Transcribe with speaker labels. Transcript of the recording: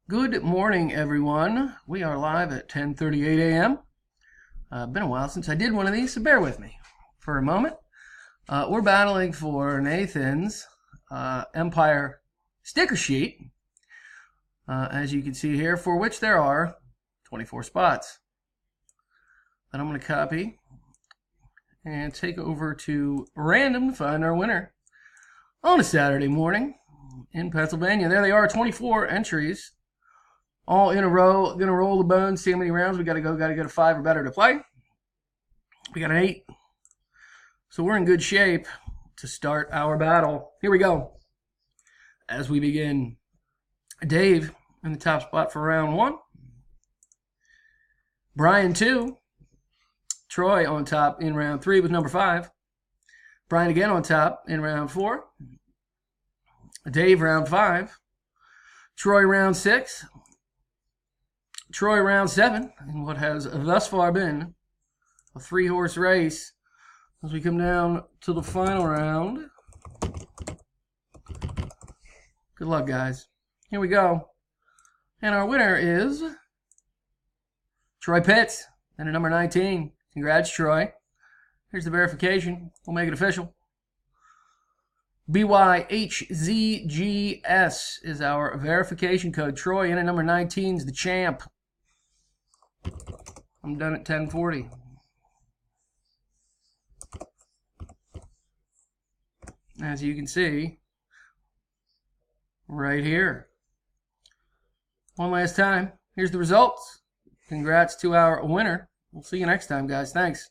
Speaker 1: Good morning, everyone. We are live at 10:38 a.m. Been a while since I did one of these, so bear with me for a moment. We're battling for Nathan's Empire sticker sheet, as you can see here, for which there are 24 spots. Then I'm going to copy and take over to random to find our winner on a Saturday morning in Pennsylvania. There they are, 24 entries. All in a row. Gonna roll the bones, see how many rounds we gotta go to 5 or better to play. We got an 8. So we're in good shape to start our battle. Here we go. As we begin, Dave in the top spot for round 1. Brian 2. Troy on top in round 3 with number 5. Brian again on top in round 4. Dave round 5. Troy round 6. Troy round 7 in what has thus far been a 3-horse race. As we come down to the final round. Good luck, guys. Here we go. And our winner is Troy Pitts and a number 19. Congrats, Troy. Here's the verification. We'll make it official. BYHZGS is our verification code. Troy in at number 19 is the champ. I'm done at 10:40. As you can see, right here. One last time. Here's the results. Congrats to our winner. We'll see you next time, guys. Thanks.